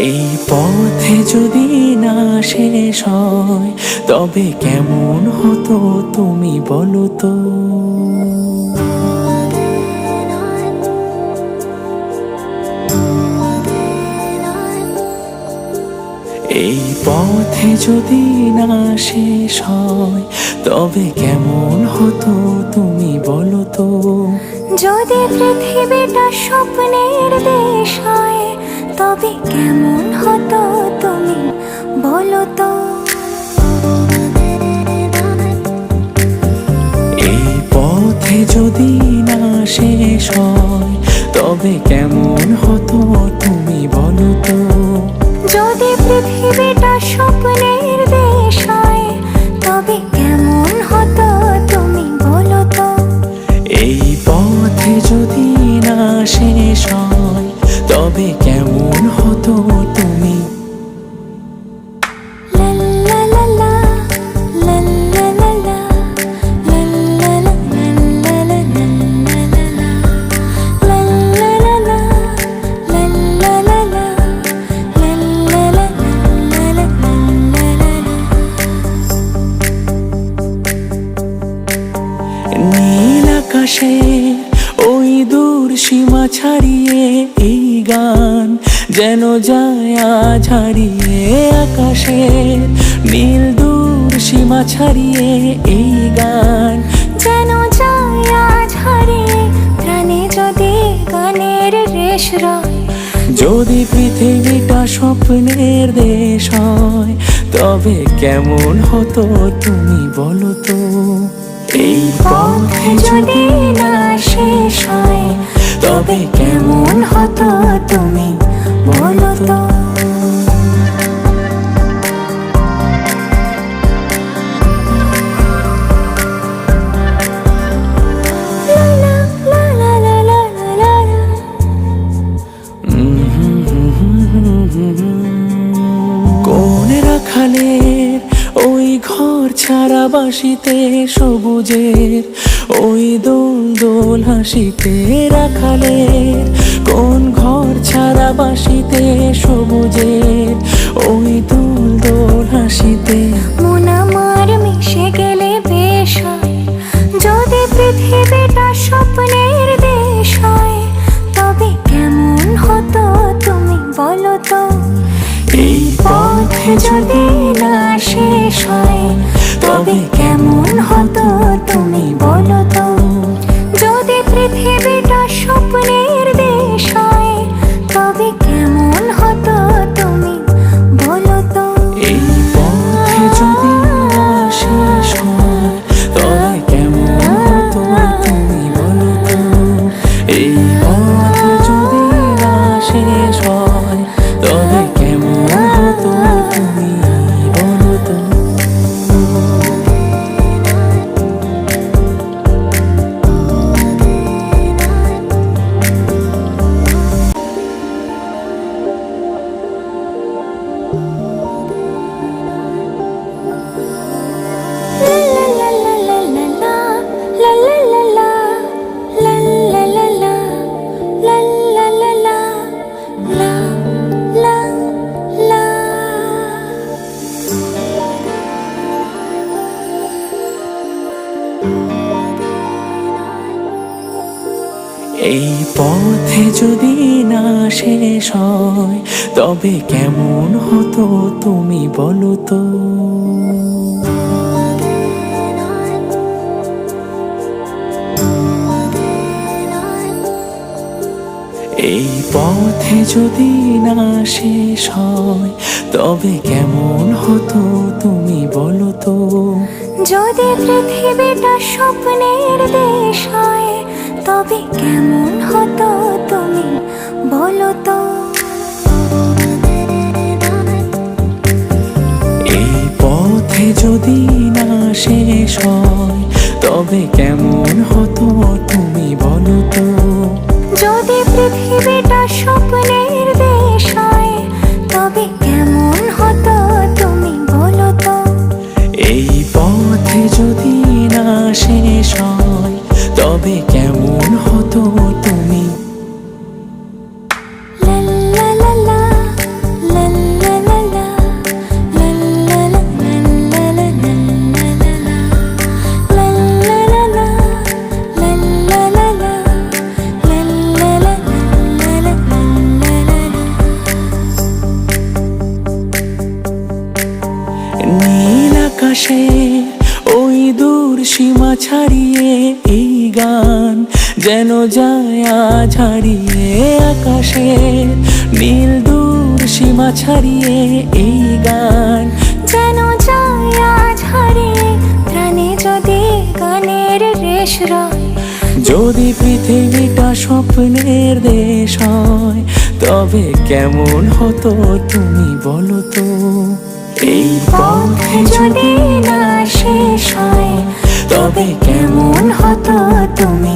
এই পথে যদি না শেষ হয় তবে কেমন হতো তুমি বলো তো। এই পথে যদি না শেষ হয় তবে কেমন হতো তুমি বলো তো। যদি পৃথিবীটা স্বপ্নের দেশ হয় তবে কেমন হতো তুমি বলো তো। এই পথে যদি না শেষ হয় তবে কেমন হতো তুমি বলো তো। যদি পৃথিবীটা স্বপ্নের দেশ হয় তবে কেমন হতো তুমি বলো তো। এই পথে যদি না শেষ হয় তবে কেমন হতো তুমি। লা লা লা লা, লা লা লা লা, লা লা লা লা, লা লা লা লা, লা লা লা লা, লা লা লা লা, লা লা লা লা। নীল আকাশে ওই দূর সীমা ছাড়িয়ে এই গান যেন যায় আজ হারিয়ে। আকাশের নীল দূর সীমা ছাড়িয়ে এই গান যেন যায় আজ হারিয়ে। প্রাণে যদি গানের রেশ রয়, যদি পৃথিবীটা স্বপ্নের দেশ হয় তবে কেমন হতো তুমি বলো তো। এই পথে যদি না শেষ হয় তবে কেমন হতো তুমি বলো তো। লা লা লা লা লা লা লা লা। কোন রাখালের ওই ঘর ছাড়া বাসিতে সবুজের ওই দোল দোল হাসিতে। রাখালের কোন ঘর ছাড়া বাসিতে সবুজের ওই দোল দোল হাসিতে। মন আমার মিশে গেলে বেশ হয় যদি পৃথিবীটা স্বপ্নের দেশ হয় তবে কেমন হতো তুমি বলো তো। এই পথে যদি না শেষ হয় তবে কেমন হতো তুমি বলো তো। যদি পৃথিবীটা স্বপ্নের দেশ হয় তবে কেমন হতো তুমি বলো তো। এই পথে যদি না শেষ হয় তবে কেমন হতো তুমি বলো তো। এই পথে যদি না শেষ হয় তবে কেমন হতো তুমি বলো তো। এই পথে যদি না শেষ হয় তবে কেমন হতো তুমি বলো তো। এই পথে যদি না শেষ হয় তবে কেমন হতো তুমি বলো তো। যদি পৃথিবীটা স্বপ্নের দেশ হয় তবে কেমন হতো তুমি বলো তো। এই পথে যদি না শেষ হয় তবে কেমন হতো তুমি বলো তো। যদি পৃথিবীটা স্বপ্নের দেশ হয় তবে কেমন হতো তুমি বলো তো। এই পথে যদি না শেষ হয় তবে কেমন হতো তুমি। লা লা লা লা, লা ছাড়িয়ে এই গান যেন যায় আজ হারিয়ে আকাশের নীল দূর সীমা ছাড়িয়ে এই গান যেন যায় আজ হারিয়ে প্রাণে যদি গানের রেশ রয়। যদি পৃথিবীটা স্বপ্নের দেশ হয় তবে কেমন হতো তুমি বলো তো। এই পথ যদি না শেষ হয় তবে কেমন হতো তুমি